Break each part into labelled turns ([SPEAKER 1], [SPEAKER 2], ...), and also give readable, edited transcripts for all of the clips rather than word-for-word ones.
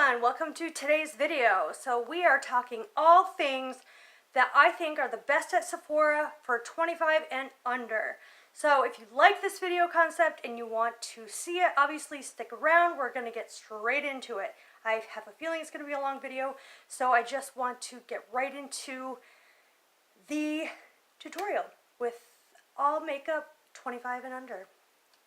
[SPEAKER 1] everyone, welcome to today's video. So we are talking all things that I think are the best at Sephora for 25 and under. So if you like this video concept and you want to see it, obviously stick around. We're going to get straight into it. I have a feeling it's going to be a long video, so I just want to get right into the tutorial with all makeup 25 and under.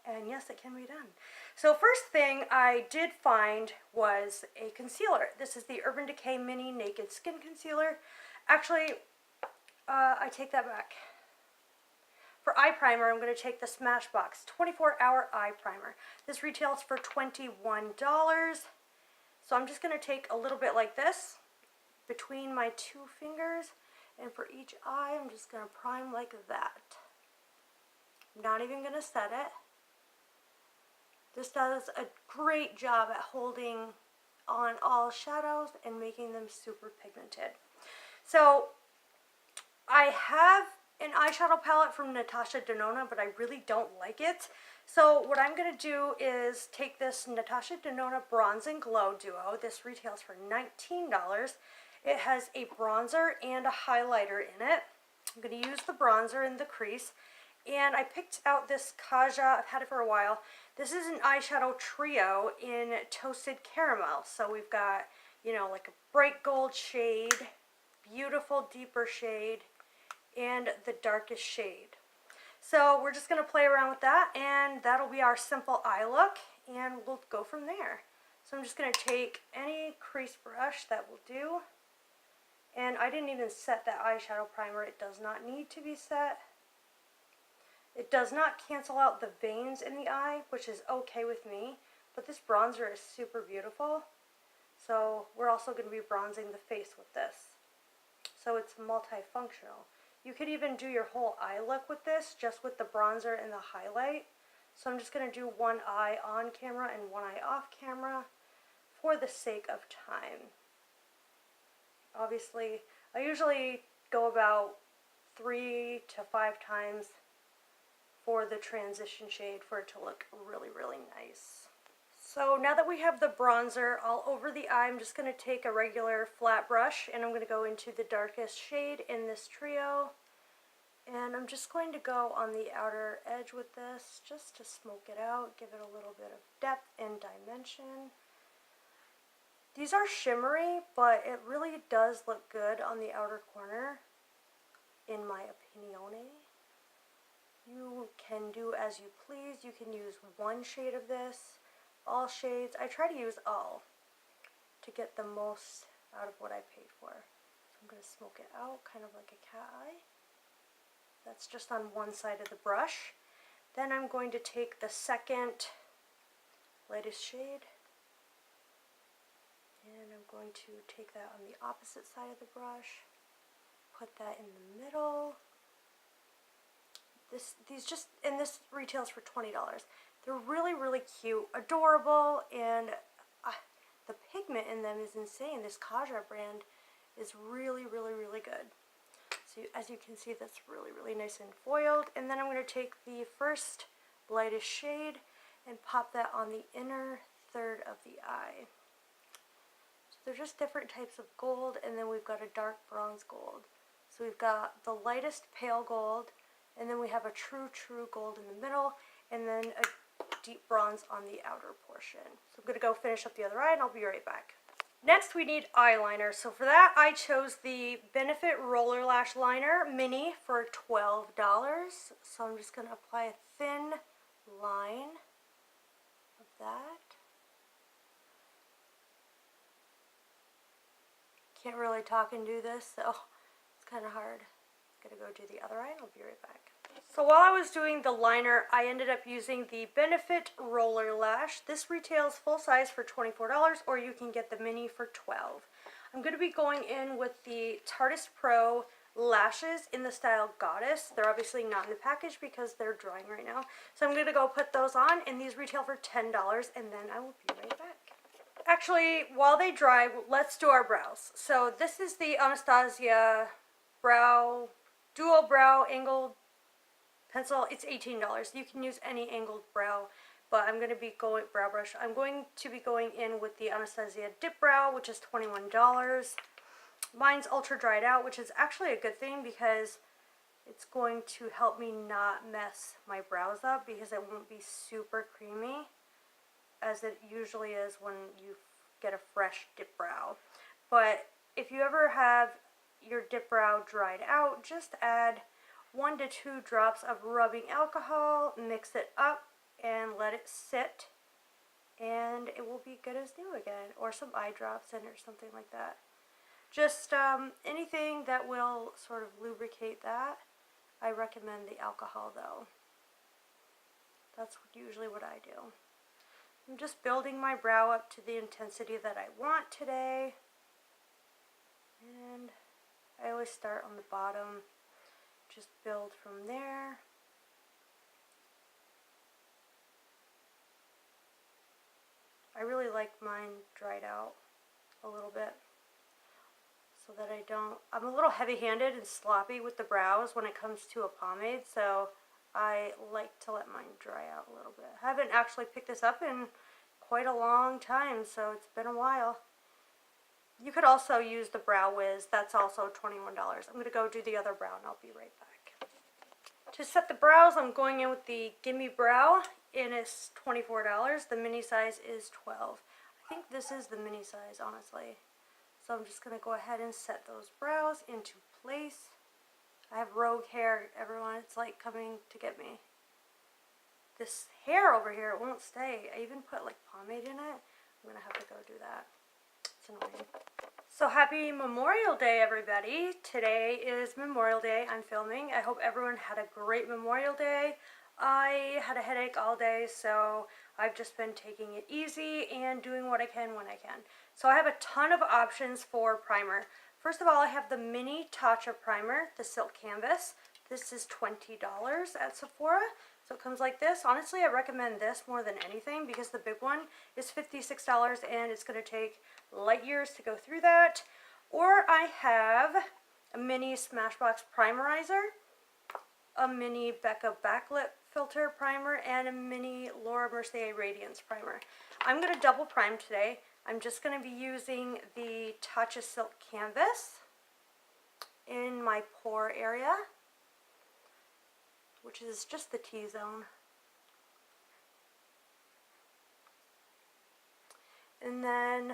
[SPEAKER 1] And yes, it can be done. So first thing I did find was a concealer. This is the Urban Decay Mini Naked Skin Concealer. Actually, I take that back. For eye primer, I'm going to take the Smashbox 24-hour eye primer. This retails for $21. So I'm just going to take a little bit like this between my two fingers. And for each eye, I'm just going to prime like that. I'm not even going to set it. This does a great job at holding on all shadows and making them super pigmented. So I have an eyeshadow palette from Natasha Denona, but I really don't like it. So what I'm going to do is take this Natasha Denona Bronze and Glow Duo. This retails for $19. It has a bronzer and a highlighter in it. I'm going to use the bronzer in the crease. And I picked out this Kaja. I've had it for a while. This is an eyeshadow trio in Toasted Caramel. So we've got, you know, like a bright gold shade, beautiful deeper shade, and the darkest shade. So we're just going to play around with that, and that'll be our simple eye look, and we'll go from there. So I'm just going to take any crease brush that will do. And I didn't even set that eyeshadow primer. It does not need to be set. It does not cancel out the veins in the eye, which is okay with me, but this bronzer is super beautiful. So we're also going to be bronzing the face with this. So it's multifunctional. You could even do your whole eye look with this, just with the bronzer and the highlight. So I'm just going to do one eye on camera and one eye off camera for the sake of time. Obviously, I usually go about 3 to 5 times for the transition shade for it to look really, really nice. So now that we have the bronzer all over the eye, I'm just going to take a regular flat brush and I'm going to go into the darkest shade in this trio. And I'm just going to go on the outer edge with this just to smoke it out, give it a little bit of depth and dimension. These are shimmery, but it really does look good on the outer corner, in my opinion. You can do as you please. You can use one shade of this, all shades. I try to use all to get the most out of what I paid for. So I'm going to smoke it out, kind of like a cat eye. That's just on one side of the brush. Then I'm going to take the second lightest shade, and I'm going to take that on the opposite side of the brush, put that in the middle. This retails for $20. They're really, really cute, adorable, and the pigment in them is insane. This Kaja brand is really, really, really good. So as you can see, that's really, really nice and foiled. And then I'm going to take the first lightest shade and pop that on the inner third of the eye. So they're just different types of gold, and then we've got a dark bronze gold. So we've got the lightest pale gold, and then we have a true gold in the middle, and then a deep bronze on the outer portion. So I'm going to go finish up the other eye, and I'll be right back. Next, we need eyeliner. So for that, I chose the Benefit Roller Lash Liner Mini for $12. So I'm just going to apply a thin line of that. Can't really talk and do this, so it's kind of hard. I'm going to go do the other eye, and I'll be right back. So while I was doing the liner, I ended up using the Benefit Roller Lash. This retails full size for $24, or you can get the mini for $12. I'm going to be going in with the Tarteist Pro lashes in the style Goddess. They're obviously not in the package because they're drying right now. So I'm going to go put those on, and these retail for $10, and then I will be right back. Actually, while they dry, let's do our brows. So this is the Anastasia Dual Brow Angled Pencil. It's $18. You can use any angled brow but I'm going to be going, brow brush, I'm going to be going in with the Anastasia Dip Brow, which is $21. Mine's ultra dried out, which is actually a good thing because it's going to help me not mess my brows up because it won't be super creamy as it usually is when you get a fresh dip brow. But if you ever have your dip brow dried out, just add 1 to 2 drops of rubbing alcohol, mix it up, and let it sit, and it will be good as new again, or some eye drops in it or something like that. Just anything that will sort of lubricate that. I recommend the alcohol though. That's usually what I do. I'm just building my brow up to the intensity that I want today, and I always start on the bottom, just build from there. I really like mine dried out a little bit so that I'm a little heavy-handed and sloppy with the brows when it comes to a pomade, so I like to let mine dry out a little bit. I haven't actually picked this up in quite a long time, so it's been a while. You could also use the Brow Wiz, that's also $21. I'm going to go do the other brow and I'll be right back. To set the brows, I'm going in with the Gimme Brow, and it's $24. The mini size is $12. I think this is the mini size, honestly. So I'm just going to go ahead and set those brows into place. I have rogue hair, everyone. It's like coming to get me. This hair over here, it won't stay. I even put like pomade in it. I'm going to have to go do that. It's annoying. So happy Memorial Day, everybody. Today is Memorial Day. I'm filming. I hope everyone had a great Memorial Day. I had a headache all day, so I've just been taking it easy and doing what I can when I can. So I have a ton of options for primer. First of all, I have the mini Tatcha primer, the silk canvas. This is $20 at Sephora. So it comes like this. Honestly, I recommend this more than anything because the big one is $56 and it's going to take light years to go through that. Or I have a mini Smashbox primerizer, a mini Becca backlit filter primer, and a mini Laura Mercier Radiance primer. I'm going to double prime today. I'm just going to be using the Tatcha Silk Canvas in my pore area, which is just the T-zone. And then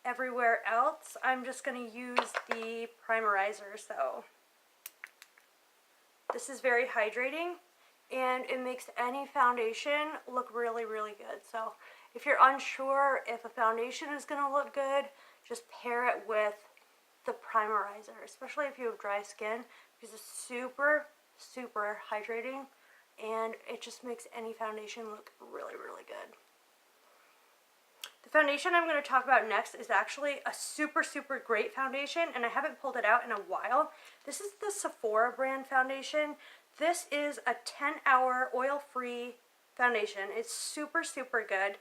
[SPEAKER 1] everywhere else, I'm just going to use the primerizer. So this is very hydrating, and it makes any foundation look really, really good. So if you're unsure if a foundation is going to look good, just pair it with the primerizer, especially if you have dry skin, because it's super, super hydrating, and it just makes any foundation look really, really good. The foundation I'm going to talk about next is actually a super, super great foundation, and I haven't pulled it out in a while. This is the Sephora brand foundation. This is a 10-hour oil-free foundation. It's super, super good.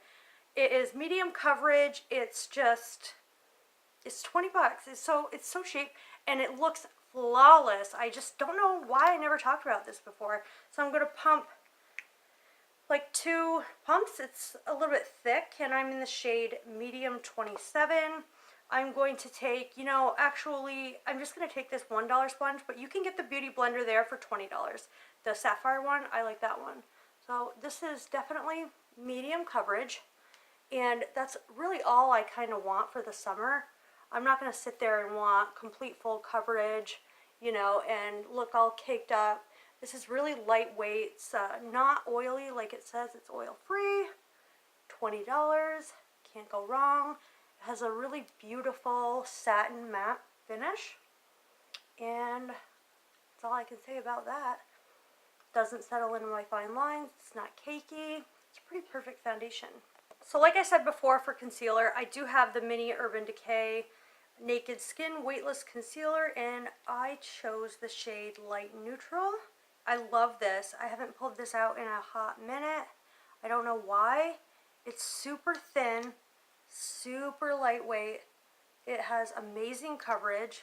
[SPEAKER 1] It is medium coverage. It's 20 bucks. It's so cheap, and it looks flawless. I just don't know why I never talked about this before. So I'm going to pump like 2 pumps. It's a little bit thick, and I'm in the shade medium 27. I'm going to take, actually, I'm just going to take this $1 sponge, but you can get the Beauty Blender there for $20. The sapphire one, I like that one. So this is definitely medium coverage, and that's really all I kind of want for the summer. I'm not going to sit there and want complete full coverage, and look all caked up. This is really lightweight. It's not oily like it says. It's oil-free. $20. Can't go wrong. It has a really beautiful satin matte finish. And that's all I can say about that. Doesn't settle into my fine lines. It's not cakey. It's a pretty perfect foundation. So like I said before, for concealer, I do have the mini Urban Decay Naked Skin Weightless Concealer, and I chose the shade Light Neutral. I love this. I haven't pulled this out in a hot minute. I don't know why. It's super thin, super lightweight. It has amazing coverage.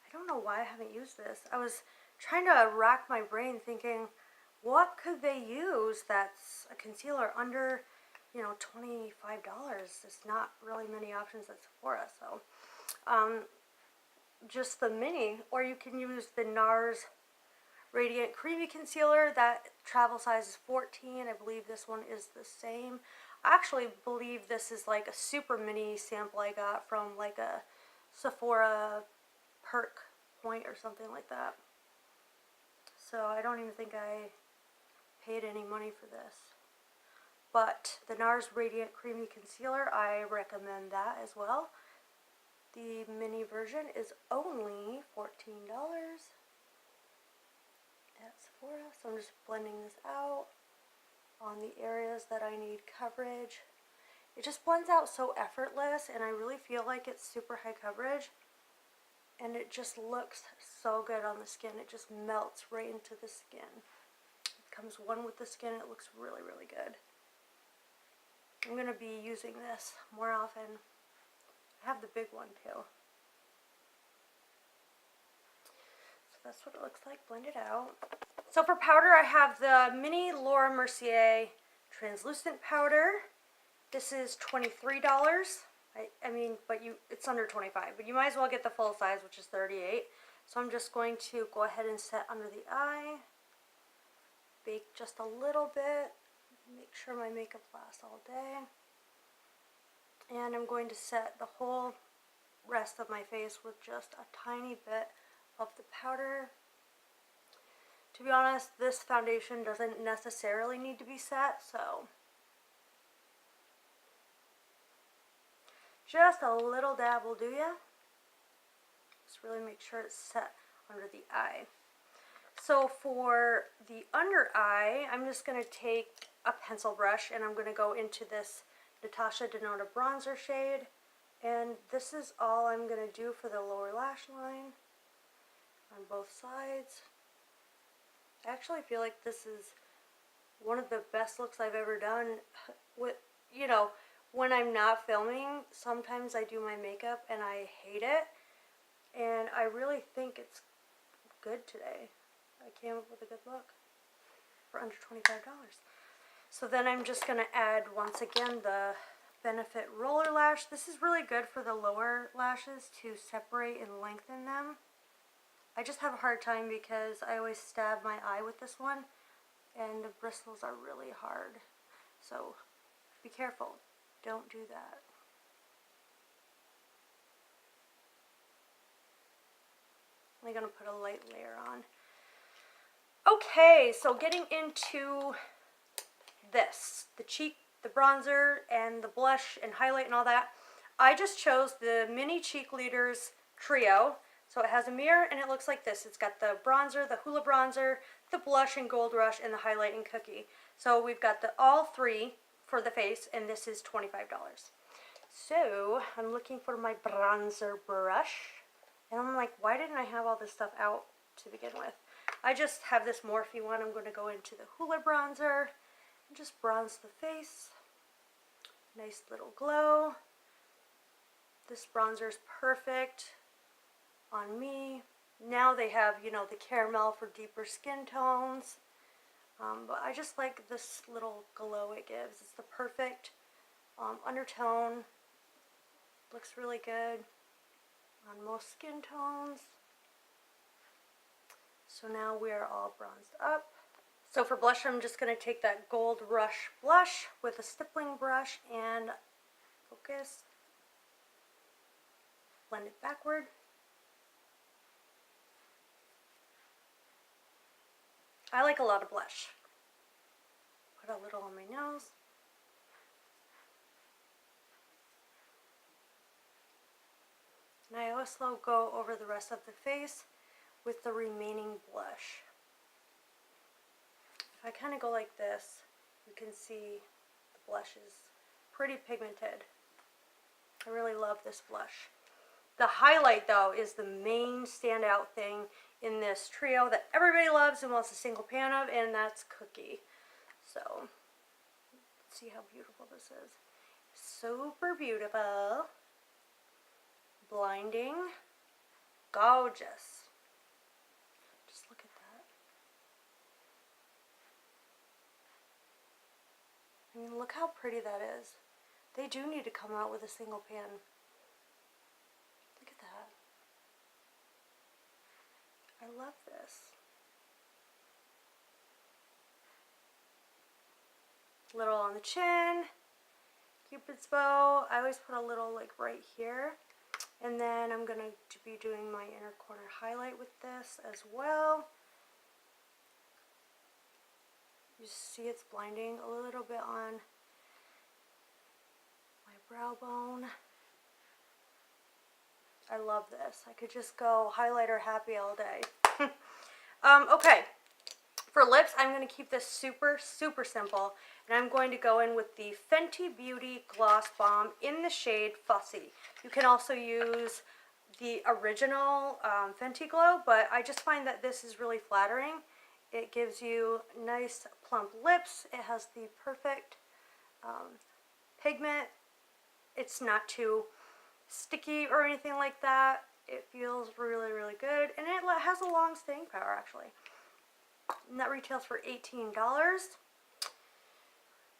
[SPEAKER 1] I don't know why I haven't used this. I was trying to rack my brain thinking what could they use that's a concealer under, you know, $25? There's not really many options at Sephora, so just the mini, or you can use the NARS Radiant Creamy Concealer. That travel size is 14. I believe this one is the same. I actually believe this is like a super mini sample I got from like a Sephora perk point or something like that. So I don't even think I paid any money for this. But the NARS Radiant Creamy Concealer, I recommend that as well. The mini version is only $14 at Sephora. So I'm just blending this out on the areas that I need coverage. It just blends out so effortless, and I really feel like it's super high coverage. And it just looks so good on the skin. It just melts right into the skin. It comes one with the skin. It looks really, really good. I'm going to be using this more often. I have the big one too. So that's what it looks like blended out. So for powder, I have the mini Laura Mercier translucent powder. This is $23. I mean, but it's under 25, but you might as well get the full size, which is 38. So I'm just going to go ahead and set under the eye, bake just a little bit, make sure my makeup lasts all day. And I'm going to set the whole rest of my face with just a tiny bit of the powder. To be honest, this foundation doesn't necessarily need to be set, so just a little dab will do ya. Just really make sure it's set under the eye. So for the under eye, I'm just going to take a pencil brush and I'm going to go into this Natasha Denona bronzer shade. And this is all I'm going to do for the lower lash line on both sides. I actually feel like this is one of the best looks I've ever done. With, you know, when I'm not filming, sometimes I do my makeup and I hate it. And I really think it's good today. I came up with a good look for under $25. So then I'm just going to add, once again, the Benefit Roller Lash. This is really good for the lower lashes to separate and lengthen them. I just have a hard time because I always stab my eye with this one, and the bristles are really hard. So be careful. Don't do that. I'm going to put a light layer on. Okay, so getting into this, the cheek, the bronzer, and the blush and highlight and all that. I just chose the Mini Cheek Leaders Trio. So it has a mirror and it looks like this. It's got the bronzer, the Hula bronzer, the blush and Gold Rush, and the highlight and cookie. So we've got all three for the face, and this is $25. So I'm looking for my bronzer brush, and I'm like, why didn't I have all this stuff out to begin with? I just have this Morphe one. I'm going to go into the Hula bronzer and just bronze the face. Nice little glow. This bronzer is perfect on me. Now they have, you know, the caramel for deeper skin tones. But I just like this little glow it gives. It's the perfect undertone. Looks really good on most skin tones. So now we are all bronzed up. So for blush, I'm just going to take that Gold Rush blush with a stippling brush and focus. Blend it backward. I like a lot of blush. Put a little on my nose. And I also go over the rest of the face with the remaining blush. If I kind of go like this, you can see the blush is pretty pigmented. I really love this blush. The highlight, though, is the main standout thing in this trio that everybody loves and wants a single pan of, and that's Cookie. So, let's see how beautiful this is. Super beautiful. Blinding. Gorgeous. Just look at I mean, look how pretty that is. They do need to come out with a single pan. Look at that. I love this. Little on the chin, Cupid's bow. I always put a little like right here. And then I'm going to be doing my inner corner highlight with this as well. You see it's blinding a little bit on my brow bone. I love this. I could just go highlighter happy all day. Okay. For lips, I'm going to keep this super, super simple. And I'm going to go in with the Fenty Beauty Gloss Bomb in the shade Fussy. You can also use the original Fenty Glow, but I just find that this is really flattering. It gives you nice plump lips. It has the perfect pigment. It's not too sticky or anything like that. It feels really, really good. And it has a long staying power, actually. And that retails for $18.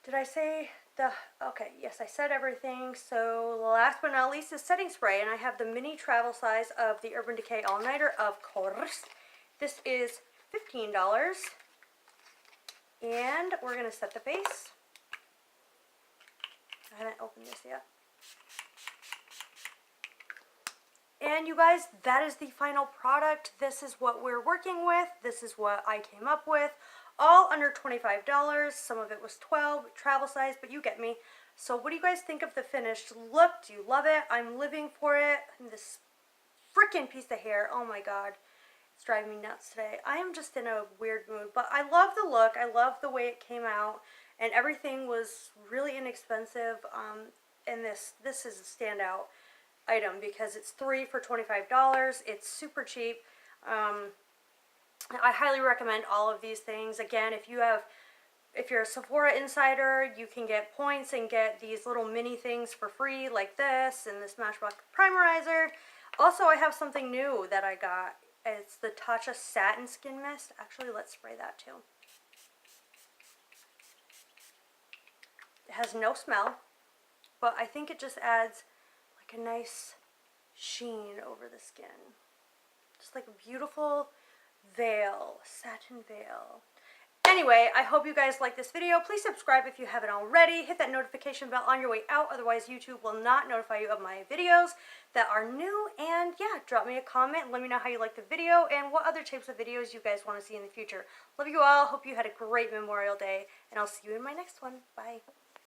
[SPEAKER 1] Did I say the... Okay, yes, I said everything. So last but not least is setting spray. And I have the mini travel size of the Urban Decay All Nighter, of course. This is $15. And we're going to set the face. I haven't opened this yet. And you guys, that is the final product. This is what we're working with. This is what I came up with. All under $25. Some of it was $12, travel size, but you get me. So what do you guys think of the finished look? Do you love it? I'm living for it. And this freaking piece of hair, oh my god. It's driving me nuts today. I am just in a weird mood, but I love the look. I love the way it came out. And everything was really inexpensive. And this is a standout item because it's 3 for $25. It's super cheap. I highly recommend all of these things. Again, if you're a Sephora insider, you can get points and get these little mini things for free like this and the Smashbox primerizer. Also, I have something new that I got. It's the Tatcha Satin Skin Mist. Actually, let's spray that too. It has no smell, but I think it just adds like a nice sheen over the skin. Just like a beautiful veil, satin veil. Anyway, I hope you guys like this video. Please subscribe if you haven't already. Hit that notification bell on your way out. Otherwise, YouTube will not notify you of my videos that are new. And yeah, drop me a comment. Let me know how you like the video and what other types of videos you guys want to see in the future. Love you all. Hope you had a great Memorial Day. And I'll see you in my next one. Bye.